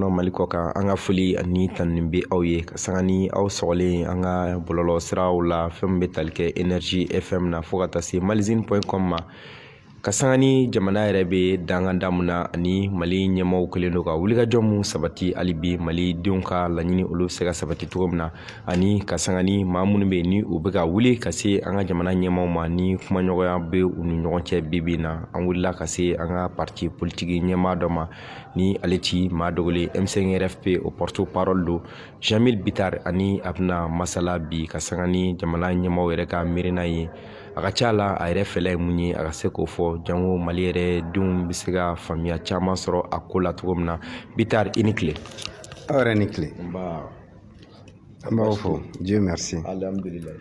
kɔnɔ Mali kɔ kan an ka foli ani tanuni bɛ aw ye ka sanga ni aw sɔgɔlen an ka bɔlɔlɔ siraw la fɛn min bɛ tali kɛ Energy FM na fo ka taa se malizine.com ma ka sanga ni jamana yɛrɛ bɛ danganda mun na ani Mali ɲɛmaaw kɛlen don ka wulikajɔ mun sabati hali bi Malidenw ka laɲini olu bɛ se ka sabati cogo min na ani ka sanga ni maa minnu bɛ yen ni u bɛ ka wuli ka se an ka jamana ɲɛmaaw ma ni kumaɲɔgɔnya bɛ u ni ɲɔgɔn cɛ bi na an wulila ka se an ka parti politique ɲɛmaa dɔ ma ni ale ci maa dogolen M5 RFP o porte-parole don Jamil Bitar ani a bɛna masala bi ka sanga ni jamana ɲɛmaaw yɛrɛ ka miirina ye a ka ca la a yɛrɛ fɛla ye mun ye a ka se k'o fɔ jango Mali yɛrɛ denw bɛ se ka faamuya caman sɔrɔ a ko la cogo min na Bitar i ni tile. Aw yɛrɛ ni tile. An b'aw fo Dieu merci. Alhamdulilayi.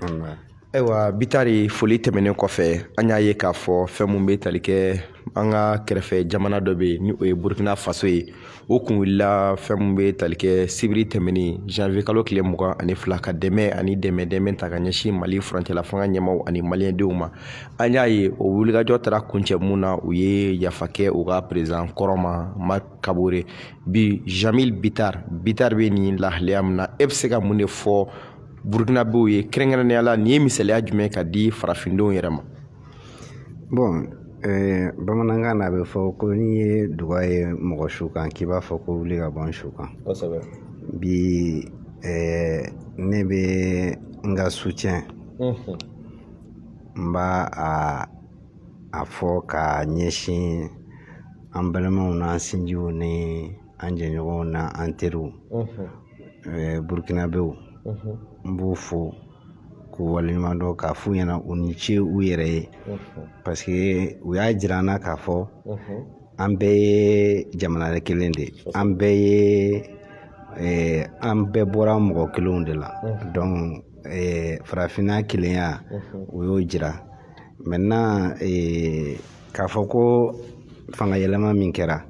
Ayiwa Bitari foli tɛmɛnen kɔfɛ an y'a ye k'a fɔ fɛn mun bɛ tali kɛ an ka kɛrɛfɛ jamana dɔ bɛ yen ni o ye Burkina Faso ye o kun wulila fɛn mun bɛ tali kɛ sibiri tɛmɛnen janvier kalo tile 22 ka dɛmɛ ani dɛmɛ ta ka ɲɛsin Mali furancɛla fanga ɲɛmaaw ani maliyɛndenw ma an y'a ye o wulikajɔ taara kuncɛ mun na u ye yafa kɛ u ka président kɔrɔ ma Marc Kabore bi Jamil Bitar bɛ nin lahalaya min na e bɛ se ka mun de fɔ Burkina bew ye kɛrɛnkɛrɛnnenya la nin ye misaliya jumɛn ka di farafindenw yɛrɛ ma. Bon bamanankan na a bɛ fɔ ko n'i ye duga ye mɔgɔ su kan k'i b'a fɔ ko wuli ka bɔ n su kan. Kosɛbɛ. Bi ne bɛ n ka soutien n b'a a fɔ ka ɲɛsin an balimaw n'an sinjiw ni an jɛɲɔgɔnw n'an teriw Burkina bew n b'u fo k'u waleɲuman dɔn k'a f'u ɲɛna u ni ce u yɛrɛ ye parce que u y'a jira an na k'a fɔ an bɛɛ ye jamana kelen de an bɛɛ bɔra mɔgɔ kelenw de la donc farafinna kelenya u y'o jira maintenant k'a fɔ ko fanga yɛlɛma min kɛra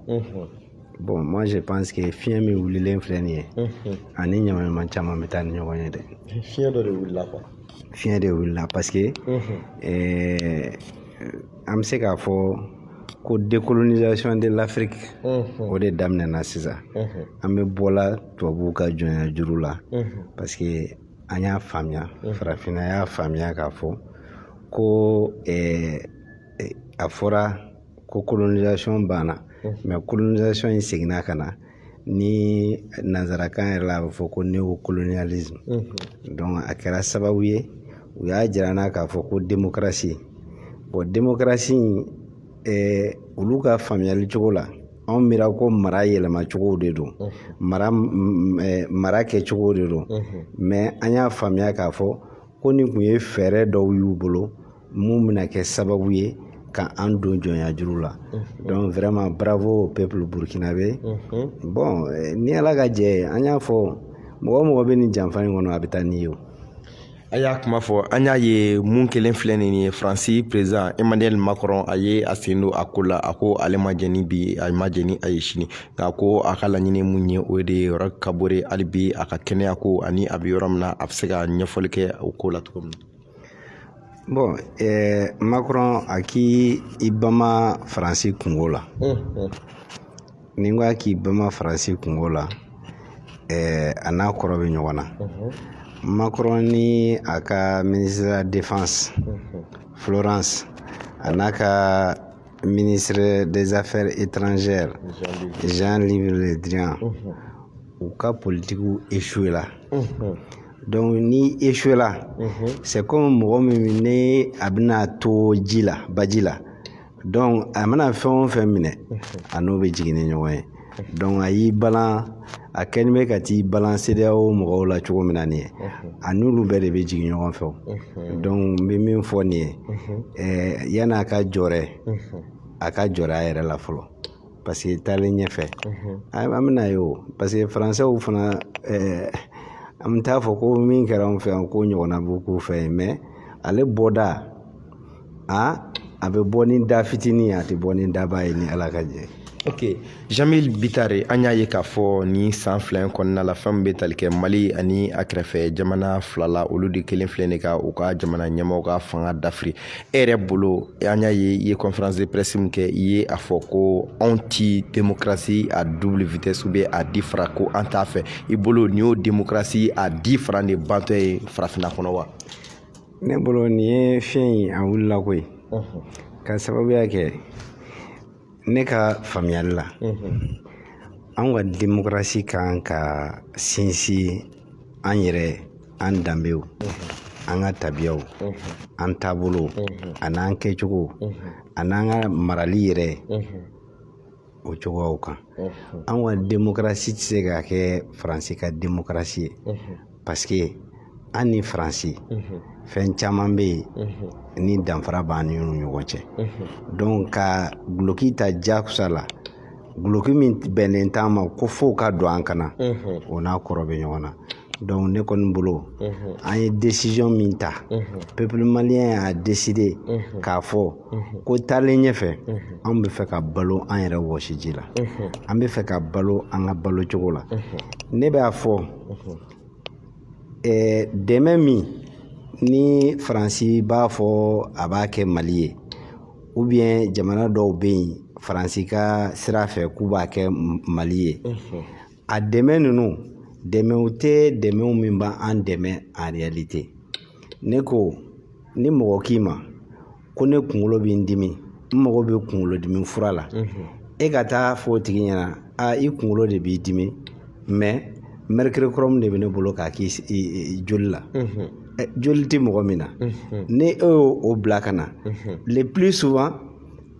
bon moi je pense que fiɲɛ min wulilen filɛ nin ye ani ɲamanɲaman caman bɛ taa ni ɲɔgɔn ye dɛ. Fiɲɛ dɔ de wulila quoi. Fiɲɛ de wulila parce que an bɛ se k'a fɔ ko décolonisation de l'Afrique o de daminɛna sisan an bɛ bɔla tubabuw ka jɔnya juru la parce que an y'a faamuya farafinna y'a faamuya k'a fɔ ko a fɔra ko colonisation banna mais colonisation in seginna ka na ni nanzarakan yɛrɛ la a bɛ fɔ ko néocolonialisme donc a kɛra sababu ye u y'a jira n na k'a fɔ ko démocratie bon démocratie olu ka faamuyali cogo la anw mira ko mara yɛlɛma cogo de don mara kɛcogo de don mais an y'a faamuya k'a fɔ ko nin kun ye fɛɛrɛ dɔw y'u bolo mun bɛna kɛ sababu ye ka an don jɔnya juru la donc vraiment bravo au peuple burkinabé bon ni ala ka jɛ ye an y'a fɔ mɔgɔ o mɔgɔ bɛ nin janfa in kɔnɔ a bɛ taa ni ye o. A y'a kuma fɔ an y'a ye mun kelen filɛ nin ye Faransi président Emmanuel Macron a ye a sen don a ko la a ko ale ma jɛn ni bi a ma jɛn ni a ye sini nka ko a ka laɲini mun ye o de ye Marc Kabore hali bi a ka kɛnɛya ko ani a bɛ yɔrɔ min na a bɛ se ka ɲɛfɔli kɛ o ko la cogo min na. Bon Macron a k'i bama Faransi kungo la ni n ko a k'i bama Faransi kungo la a n'a kɔrɔ bɛ ɲɔgɔn na Macron ni a ka ministre de la défense Florence a n'a ka ministre des affaires étrangères Jean-Yves Le Drian u ka politikiw échoué la donc ni échoué la c'est comme mɔgɔ min ne a bɛna to ji la baji la donc a mana fɛn o fɛn minɛ a n'o bɛ jigin ni ɲɔgɔn ye donc a y'i balan a kɛlen bɛ ka t'i balan CEDEAO mɔgɔw la cogo min na nin ye a n'olu bɛɛ de bɛ jigin ɲɔgɔn fɛ donc n bɛ min fɔ nin ye yanni a ka jɔrɛ a ka jɔrɛ a yɛrɛ la fɔlɔ parce que taalen ɲɛfɛ an bɛna ye o parce que faransɛw fana an bɛ taa fɔ ko min kɛra anw fɛ yan ko ɲɔgɔnna b'u k'u fɛ yen mais ale bɔda a bɛ bɔ ni da fitinin a tɛ bɔ ni daba ye ni ala ka jɛ. Ok, Jamil Bitare an y'a ye k'a fɔ ni san fila in kɔnɔna la fɛn min bɛ tali kɛ Mali ani a kɛrɛfɛ jamana fila la olu de kelen filɛ nin ka u ka jamana ɲɛmaaw ka fanga dafiri e yɛrɛ bolo an y'a ye i ye conférence de presse min kɛ i ye a fɔ ko anw ti démocratie à double vitesse ou bien a di fara ko an t'a fɛ i bolo nin y'o démocratie a di fara de bantɔ ye farafinna kɔnɔ wa? Ne bolo nin ye fɛn in a wulila koyi ka sababuya kɛ ne ka faamuyali la an ka démocratie kan ka sinsin an yɛrɛ an danbew an ka tabiyaw an taabolow ani an kɛcogo ani an ka marali yɛrɛ o cogoyaw kan an ka démocratie tɛ se ka kɛ faransi ka démocratie ye parce que an ni faransi fɛn caman bɛ yen ni danfara b'an ni ɲɔgɔn cɛ donc ka guloki ta jakusa la guloki min bɛnnen t'an ma ko fo ka don an kana o n'a kɔrɔ bɛ ɲɔgɔn na donc ne kɔni bolo an ye décision min ta peuple malien a décidé k'a fɔ ko taalen ɲɛfɛ an bɛ fɛ ka balo an yɛrɛ wɔsiji la an bɛ fɛ ka balo an ka balo cogo la ne b'a fɔ dɛmɛ min ni faransi b'a fɔ a b'a kɛ Mali ye ou bien jamana dɔw bɛ yen faransi ka sira fɛ k'u b'a kɛ Mali ye a dɛmɛ ninnu dɛmɛw tɛ dɛmɛw min b'an dɛmɛ en réalité ne ko ni mɔgɔ k'i ma ko ne kunkolo bɛ n dimi n mago bɛ kunkolodimi fura la e ka taa fɔ o tigi ɲɛna i kunkolo de b'i dimi mais mercurochrome de bɛ ne bolo k'a k'i joli la joli tɛ mɔgɔ min na ni e y'o bila ka na le plus souvent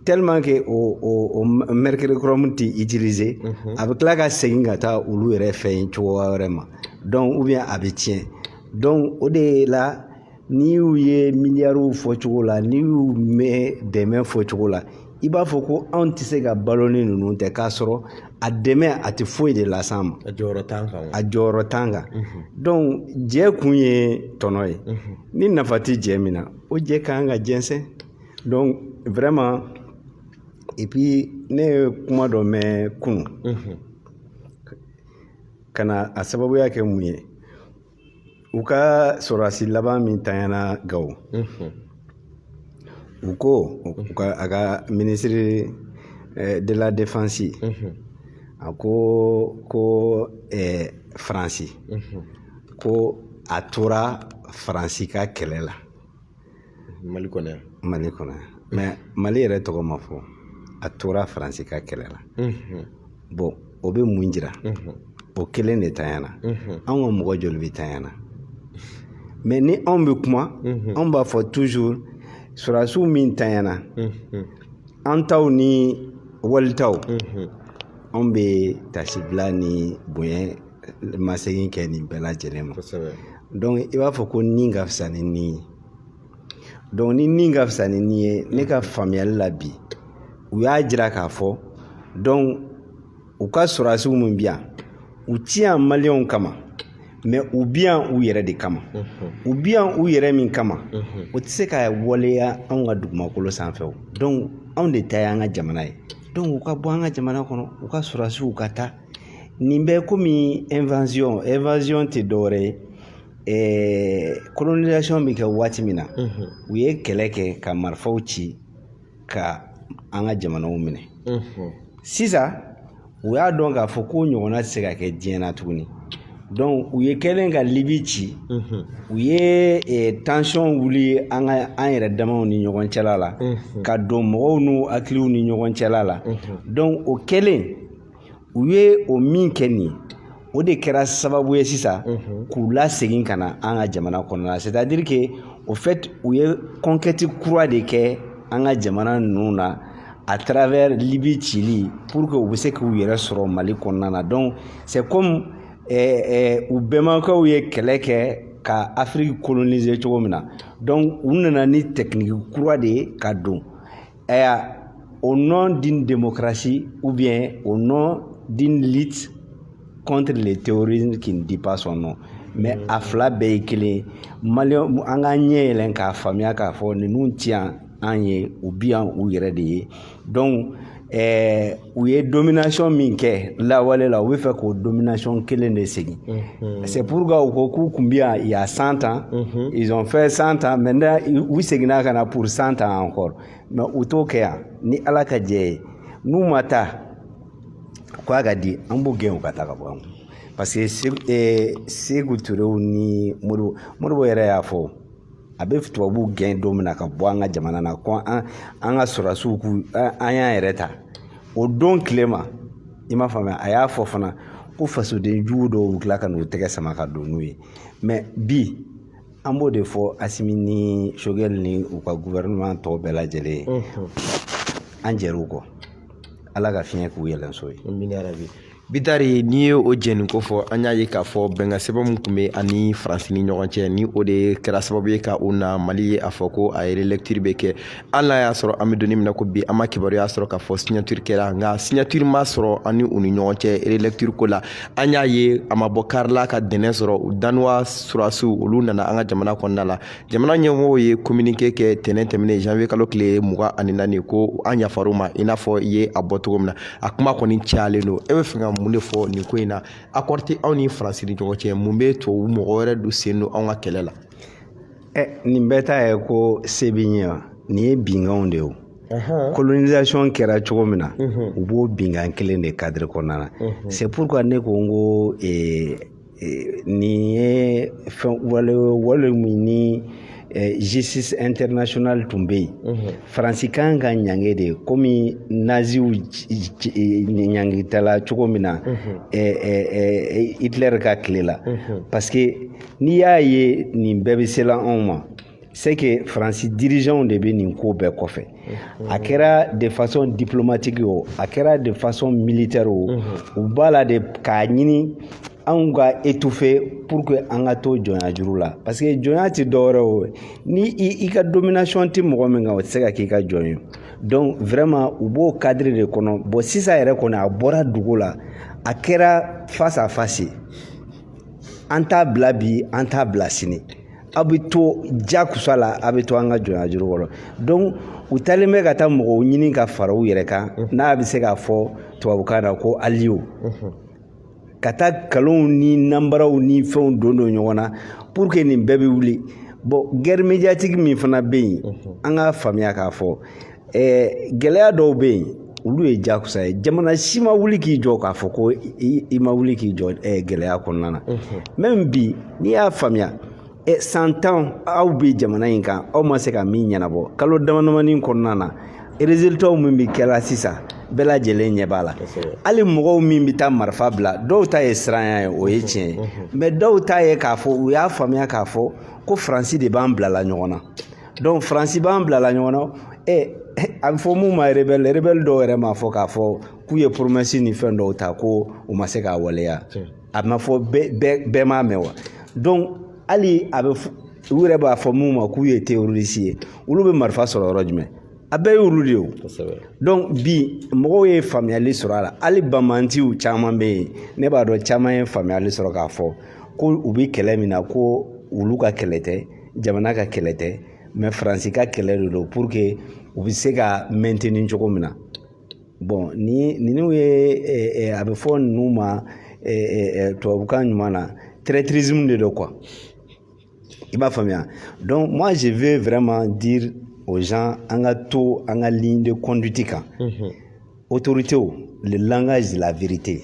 tellement que o mercurochrome tɛ utiliser a bɛ tila ka segin ka taa olu yɛrɛ fɛ yen cogoya wɛrɛ ma donc ou bien a bɛ tiɲɛ donc o de la n'i y'u ye miliyariw fɔ cogo la n'i y'u mɛn dɛmɛ fɔ cogo la i b'a fɔ ko anw tɛ se ka balo ni ninnu tɛ k'a sɔrɔ a dɛmɛ a tɛ foyi de las'an ma a jɔyɔrɔ t'an kan donc jɛ kun ye tɔnɔ ye ni nafa tɛ jɛ min na o jɛ ka kan ka jɛnsɛn donc vraiment et puis ne ye kuma dɔ mɛn kunun ka na a sababuya kɛ mun ye u ka sɔrɔdasi laban min tanyana Gawo u ko a ka ministre de la défense a ko faransi ko a tora faransi ka kɛlɛ la Mali kɔnɔ mais Mali yɛrɛ tɔgɔ ma fɔ a tora faransi ka kɛlɛ la bon o bɛ mun jira o kelen de tanyana anw ka mɔgɔ joli bɛ tanyana mais ni anw bɛ kuma anw b'a fɔ toujours sɔrɔdasiw min tanyana an taw ni walitaw anw bɛ tasibila ni bonya masegin kɛ nin bɛɛ lajɛlen ma donc i b'a fɔ ko nin ka fisa ni nin ye donc ni nin ka fisa ni nin ye ne ka faamuyali la bi u y'a jira k'a fɔ donc u ka sɔrɔdasiw min bɛ yan u ti yan maliyɛnw kama mais u bi yan u yɛrɛ de kama u bi yan u yɛrɛ min kama o tɛ se ka waleya anw ka dugumakolo sanfɛ donc anw de ta ye an ka jamana ye donc u ka bɔ an ka jamana kɔnɔ u ka sɔrɔdasiw ka taa nin bɛ komi invasion tɛ dɔwɛrɛ ye colonisation bɛ kɛ waati min na u ye kɛlɛ kɛ ka marifaw ci ka an ka jamanaw minɛ sisan u y'a dɔn k'a fɔ ko ɲɔgɔnna tɛ se ka kɛ diɲɛ na tuguni donc u ye kɛlen ka Libi ci u ye tension wuli an yɛrɛ damaw ni ɲɔgɔn cɛla la ka don mɔgɔw n'u hakiliw ni ɲɔgɔn cɛla la donc o kɛlen u ye o min kɛ nin o de kɛra sababu ye sisan k'u lasegin ka na an ka jamana kɔnɔna la c'est à dire que au fait u ye conquête kura de kɛ an ka jamana ninnu na à travers Libi cili pour que u bɛ se k'u yɛrɛ sɔrɔ Mali kɔnɔna na donc c'est comme u bɛnbakɛw ye kɛlɛ kɛ ka Afrique coloniser cogo min na donc u nana ni technique kura de ye ka don au nom d'une démocratie ou bien au nom d'une lutte contre le terrorisme qui ne dit pas son nom mais a fila bɛɛ ye kelen Maliyɛn an ka ɲɛ yɛlɛn k'a faamuya k'a fɔ ninnu ti yan an ye u bi yan u yɛrɛ de ye donc u ye domination min kɛ lawale la u bɛ fɛ k'o domination kelen de segin c'est pourquoi u ko k'u tun bɛ il y a 100 ans ils ont fait 100 ans maintenant u seginna ka na pour 100 ans encore mais u t'o kɛ yan ni Ala ka jɛ ye n'u ma taa k'a ka di an b'u gɛn u ka taa ka bɔ an parce que Sékou Touré ni Modibo yɛrɛ y'a fɔ a bɛ tubabuw gɛn don min na ka bɔ an ka jamana na ko an ka sɔrɔdasiw an y'an yɛrɛ ta o don tile ma i m'a faamuya a y'a fɔ fana ko fasoden jugu dɔw bɛ tila ka n'u tɛgɛ sama ka don n'u ye mais bi an b'o de fɔ Asimi ni Choguel ni u ka gouvernement tɔw bɛɛ lajɛlen ye an jɛr'u kɔ Ala ka fiɲɛ k'u yɛlɛnso ye. Bitari n'i ye o jɛnni ko fɔ an y'a ye k'a fɔ bɛnkan sɛbɛn min tun bɛ ani Faransi ni ɲɔgɔn cɛ ni o de kɛra sababu ye ka o na Mali ye a fɔ ko a ye relecture bɛ kɛ hali n'a y'a sɔrɔ an bɛ don min na ko bi an ma kibaruya sɔrɔ k'a fɔ signature kɛra nka signature ma sɔrɔ ani u ni ɲɔgɔn cɛ relecture ko la an y'a ye a ma bɔ kari la ka dɛnɛ sɔrɔ Danois surasiw olu nana an ka jamana kɔnɔna la jamana ɲɛmɔgɔw ye communiqué kɛ tɛnɛn tɛmɛnen janvier kalo tile 24 ko an yafar'u ma i n'a fɔ i ye a bɔ cogo min na a kuma kɔni cayalen don e bɛ fɛ ka mun de fɔ nin ko in na accord tɛ anw ni Faransi ni ɲɔgɔn cɛ mun bɛ tubabu mɔgɔ wɛrɛ don sen don anw ka kɛlɛ la nin bɛɛ ta ye ko se bɛ ɲɛ wa nin ye binkanw de ye colonisation kɛra cogo min na u b'o binkan kelen de cadre kɔnɔna na c'est pourquoi ne ko n ko nin ye fɛn wale min ni justice international tun bɛ yen Faransi kan ka ɲange de komi naziw ɲangitala cogo min na Hitler ka tile la parce que n'i y'a ye nin bɛɛ bɛ sela anw ma c'est que Faransi dirigeants de bɛ nin ko bɛɛ kɔfɛ a kɛra de façon diplomatique o a kɛra de façon militaire o u b'a la de k'a ɲini anw ka étouffer pour que an ka to jɔnya juru la parce que jɔnya tɛ dɔwɛrɛ o ni i ka domination tɛ mɔgɔ min kan o tɛ se ka k'i ka jɔn ye donc vraiment u b'o cadre de kɔnɔ bon sisan yɛrɛ kɔni a bɔra dugu la a kɛra face à face an t'a bila bi an t'a bila sini a bɛ to jakusa la a bɛ to an ka jɔnya juru kɔrɔ donc u talen bɛ ka taa mɔgɔw ɲini ka fara u yɛrɛ kan n'a bɛ se k'a fɔ tubabukan na ko alliés ka taa kalonw ni nanbaraw ni fɛnw don ɲɔgɔn na pour que nin bɛɛ bɛ wuli bon guerre médiatique min fana bɛ yen an ka faamuya k'a fɔ gɛlɛya dɔw bɛ yen olu ye jakusa ye jamana si ma wuli k'i jɔ k'a fɔ ko i ma wuli k'i jɔ gɛlɛya kɔnɔna na même bi n'i y'a faamuya 100 ans aw bɛ jamana in kan aw ma se ka min ɲɛnabɔ kalo damadamanin kɔnɔna na résultats min bɛ kɛla sisan bɛɛ lajɛlen ɲɛ b'a la hali mɔgɔw min bɛ taa marifa bila dɔw ta ye siranya ye o ye tiɲɛ ye mais dɔw ta ye k'a fɔ u y'a faamuya k'a fɔ ko Faransi de b'an bilala ɲɔgɔn na donc Faransi b'an bilala ɲɔgɔn na a bɛ fɔ mun ma rebelle dɔw yɛrɛ m'a fɔ k'a fɔ k'u ye promesse ni fɛn dɔw ta ko u ma se k'a waleya a ma fɔ bɛɛ m'a mɛn wa donc hali a bɛ u yɛrɛ b'a fɔ mun ma k'u ye terroriste ye olu bɛ marifa sɔrɔ yɔrɔ jumɛn a bɛɛ y'olu de ye donc bi mɔgɔw ye faamuyali sɔrɔ a la hali bamantiw caman bɛ yen ne b'a dɔn caman ye faamuyali sɔrɔ k'a fɔ ko u bɛ kɛlɛ min na ko olu ka kɛlɛ tɛ jamana ka kɛlɛ tɛ mais Faransi ka kɛlɛ de don pour que u bɛ se ka maintenir cogo min na bon ninnu ye a bɛ fɔ ninnu ma tubabukan ɲuman na traîtrisme de don quoi i b'a faamuya donc moi je veux vraiment dire aux gens an ka to an ka ligne de conduite kan autorité le langage de la vérité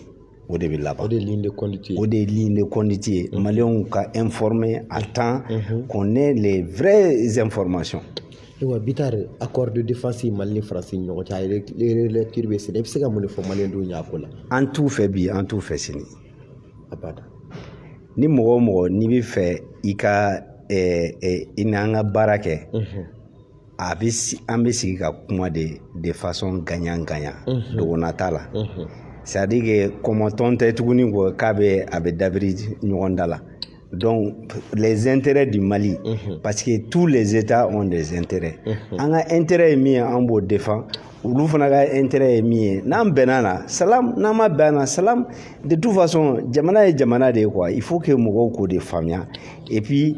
o de bɛ laban o de ye ligne de conduite ye maliyɛnw ka informer à temps qu'on ait les vraies informations. Ayiwa Bitar accord de défense Mali ni Faransi ni ɲɔgɔn cɛ a ye lecture bɛ sen i bɛ se ka mun de fɔ maliyɛn dɔw ɲ'a ko la an t'u fɛ bi an t'u fɛ sini ni mɔgɔ o mɔgɔ n'i bɛ fɛ i ka i n'an ka baara kɛ an bɛ sigi ka kuma de façon gagnant dogona t'a la c'est-à-dire que kɔmɔtɔn tɛ tuguni ko k'a bɛ a bɛ dabiri ɲɔgɔn da la donc les intérêts du Mali parce que tous les États ont des intérêts an ka intérêt ye min ye an b'o défend olu fana ka intérêt ye min ye n'an bɛnna na salam n'an ma bɛn na salam de toute façon jamana ye jamana de ye quoi il faut que mɔgɔw k'o de faamuya et puis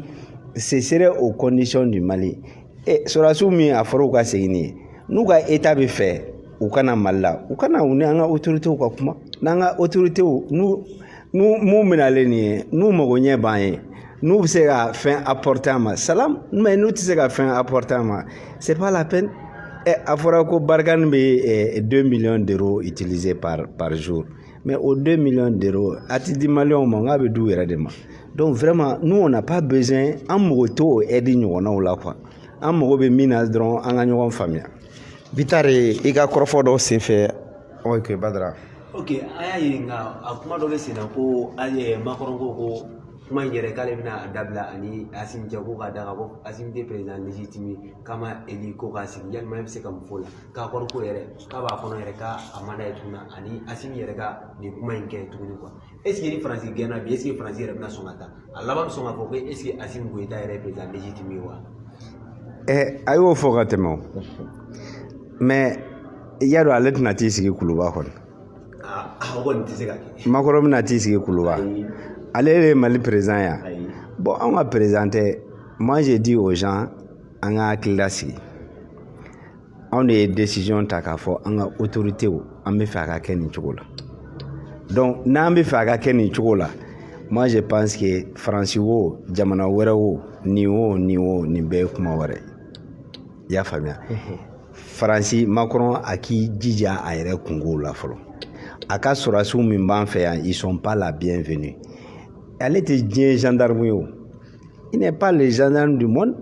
ce serait aux conditions du Mali sɔrɔdasiw min a fɔra u ka segin nin ye n'u ka état bɛ fɛ u kana Mali la u kana u ni an ka autorités ka kuma n'an ka autorités n'u minalen nin ye n'u mago ɲɛ b'an ye n'u bɛ se ka fɛn apporter an ma salam mais n'u tɛ se ka fɛn apporter an ma c'est pas la peine. A fɔra ko Barkhane bɛ 2 millions d'euros utilisés par jour mais aux 2 millions d'euros a tɛ di maliyɛnw ma nka bɛ d'u yɛrɛ de ma donc vraiment nous on n'a pas besoin an mago t'o aide ɲɔgɔnnaw la quoi an mago bɛ min na dɔrɔn an ka ɲɔgɔn faamuya. Bitare i ka kɔrɔfɔ dɔ senfɛ ok Badara. ok an y'a ye nka a kuma dɔ bɛ sen na ko Macron ko kuma in yɛrɛ k'ale bɛna a dabila ani Assimi cɛ ko k'a da kan ko Assimi tɛ président légitime k'a ma élu ko k'a sigi yalima e bɛ se ka mun fɔ o la k'a kɔrɔ ko yɛrɛ k'a b'a kɔnɔ yɛrɛ k'a ma da ye tuguni ani Assimi yɛrɛ ka nin kuma in kɛ tuguni quoi est ce que ni Faransi gɛnna bi est ce que Faransi yɛrɛ bɛna sɔn ka taa a laban bɛ sɔn k'a fɔ ko est ce que Assimi Goïta yɛrɛ ye président légitime ye wa. A y'o fɔ ka tɛmɛ o mais i y'a dɔn ale tɛna t'i sigi kuluba kɔnɔ. o kɔni tɛ se ka kɛ. Macron bɛna t'i sigi kuluba. Ale est Mali président ya. Bon, on va présenter. Moi, j'ai dit aux gens, on a classique. On a des décisions ta k'a fɔ an ka autorité an bɛ fɛ a ka kɛ nin cogo la. Donc, n'an bɛ fɛ a ka kɛ nin cogo la, moi je pense que Faransi wo, jamana wɛrɛ wo, nin bɛɛ ye kuma wɛrɛ. I y'a faamuya. Faransi Macron a k'i jija a yɛrɛ kungo la fɔlɔ. A ka sɔrɔdasiw min b'an fɛ yan, ils sont pas la bienvenue. Elle était bien gendarme. Il n'est pas le gendarme du monde.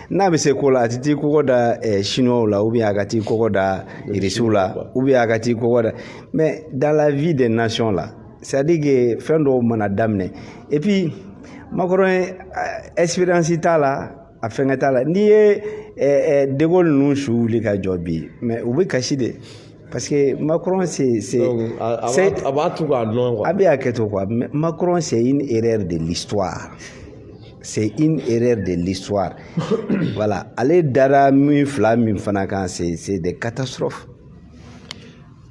N'a bɛ se ko la a tɛ t'i kɔkɔ da chinois la ou bien a ka t'i kɔkɔ da irisiw la ou bien a ka t'i kɔkɔ da mais dans la vie des nations là c'est-à-dire que fɛn dɔw mana daminɛ et puis Macron expérience t'a la a fɛnkɛ t'a la n'i ye De Gaulle ninnu su wuli ka jɔ bi mais u bɛ kasi de. Parce que Macron, c'est Macron, c'est une erreur de l'histoire. C'est une erreur de l'histoire. Voilà. Aller dara min fila min fana kan, c'est des catastrophes.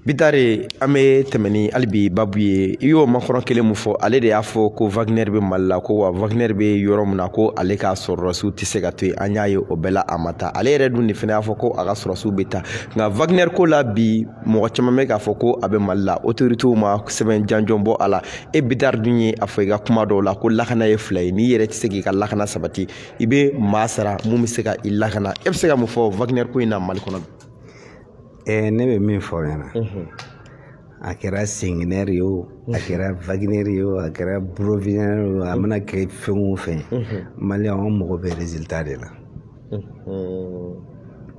Bitare an bɛ tɛmɛ ni hali bi babu ye i y'o Macron kelen mun fɔ ale de y'a fɔ ko Wagner bɛ Mali la ko wa Wagner bɛ yɔrɔ min na ko ale ka sɔrɔdasiw tɛ se ka to yen an y'a ye o bɛɛ la a ma taa ale yɛrɛ dun de fana y'a fɔ ko a ka sɔrɔdasiw bɛ taa nka Wagner ko la bi mɔgɔ caman bɛ k'a fɔ ko a bɛ Mali la autorités ma sɛbɛn janjɔn bɔ a la e Bitare dun ye a fɔ i ka kuma dɔw la ko lakana ye fila ye n'i yɛrɛ tɛ se k'i ka lakana sabati i bɛ maa sara mun bɛ se ka i lakana e bɛ se ka mun fɔ Wagner ko in na Mali kɔnɔ. Ne bɛ min fɔ ɲɛna a kɛra Senghor ye o a kɛra Wagner ye o a kɛra Broviner ye o a mana kɛ fɛn o fɛn Maliyɛnw an mago bɛ résultat de la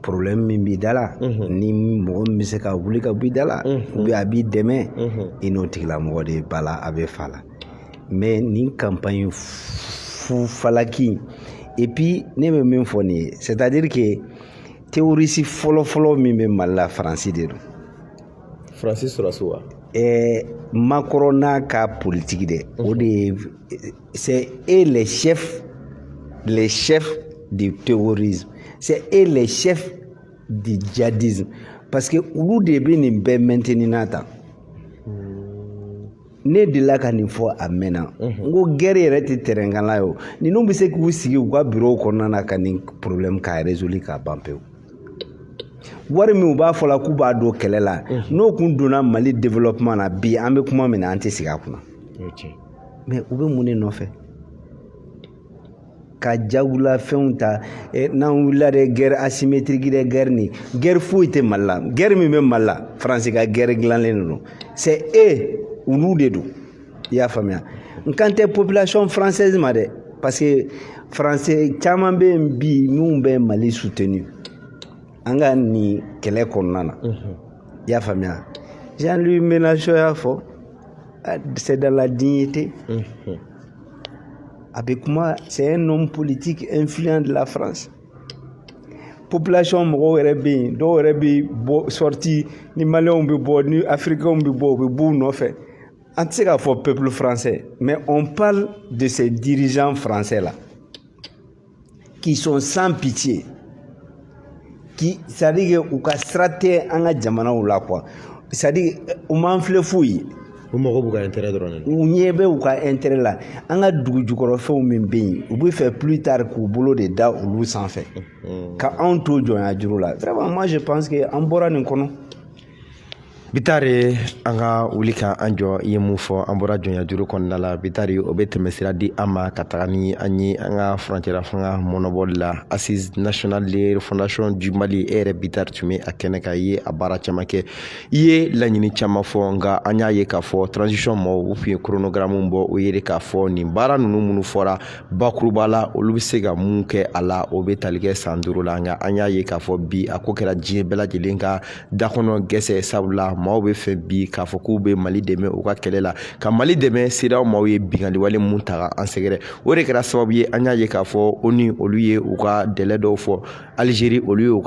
problème min b'i da la ni mɔgɔ min bɛ se ka wuli ka bɔ i da la ou bien a b'i dɛmɛ i n'o tigilamɔgɔ de b'a la a bɛ fa la mais nin campagne falaki et puis ne bɛ min fɔ nin ye c'est-à-dire que théoriste fɔlɔ min bɛ Mali la Faransi de don. Faransi sɔrɔdasiw wa. Macron n'a ka politique de o de ye c'est eux les chefs du terrorisme c'est eux les chefs du djihadisme parce que olu de bɛ nin bɛɛ maintenir tan. Ne delila ka nin fɔ a mɛnna n ko guerre yɛrɛ tɛ terrain la ye o ninnu bɛ se k'u sigi u ka bureau kɔnɔna na ka nin problème k'a résoudre k'a ban pewu. Wari min u b'a fɔ la k'u b'a don kɛlɛ la n'o kun donna Mali développement na bi an bɛ kuma min na an tɛ sigi a kunna mais u bɛ mun de nɔfɛ ka jagula fɛnw ta n'an wulila de guerre asymétrique de guerre ni guerre foyi tɛ Mali la guerre min bɛ Mali la Faransi ka guerre dilanlen don c'est eux olu de don i y'a faamuya n kan tɛ population française ma dɛ parce que français caman bɛ yen bi minnu bɛ Mali soutenir an ka nin kɛlɛ kɔnɔna na i y'a faamuya Jean-Louis Mélenchon y'a fɔ c'est dans la dignité a bɛ kuma c'est un homme politique influent de la France population mɔgɔw yɛrɛ bɛ yen dɔw yɛrɛ bɛ bɔ sorti ni maliyɛnw bɛ bɔ ni africains bɛ bɔ u bɛ b'u nɔfɛ an tɛ se k'a fɔ peuple français mais on parle de ces dirigeants français là qui sont sans pitié c'est-à-dire que u ka sira tɛ an ka jamanaw la quoi c'est-à-dire u m'an filɛ foyi u mago b'u ka intérêt dɔrɔn de u ɲɛ bɛ u ka intérêt la an ka dugu jukɔrɔfɛnw min bɛ yen u bɛ fɛ plus tard k'u bolo de da olu sanfɛ ka anw to jɔnya juru la vraiment moi je pense que an bɔra nin kɔnɔ. Bitare an ka wuli ka an jɔ I ye mun fɔ an bɔra jɔnya juru kɔnɔna la Bitare o bɛ tɛmɛ sira di an ma ka taga ni an ye an ka frontière fanga mɔnɔbɔli la Assise nationale de refondation du Mali e yɛrɛ Bitare tun bɛ a kɛnɛ kan I ye a baara caman kɛ I ye laɲini caman fɔ nka an y'a ye k'a fɔ transition mɔgɔw u tun ye chronogramme bɔ o ye k'a fɔ nin baara ninnu minnu fɔra bakuruba la olu bɛ se ka mun kɛ a la o bɛ tali kɛ san 5 la nka an y'a ye k'a fɔ bi a ko kɛra diɲɛ bɛɛ lajɛlen ka dakɔnɔ gɛsɛ sabula maaw bɛ fɛ bi k'a fɔ k'u bɛ Mali dɛmɛ u ka kɛlɛ la ka Mali dɛmɛ CEDEAO maaw ye binkanniwale mun ta an sɛgɛrɛ o de kɛra sababu ye an y'a ye k'a fɔ ONU olu ye u ka délai dɔw fɔ Algérie olu ye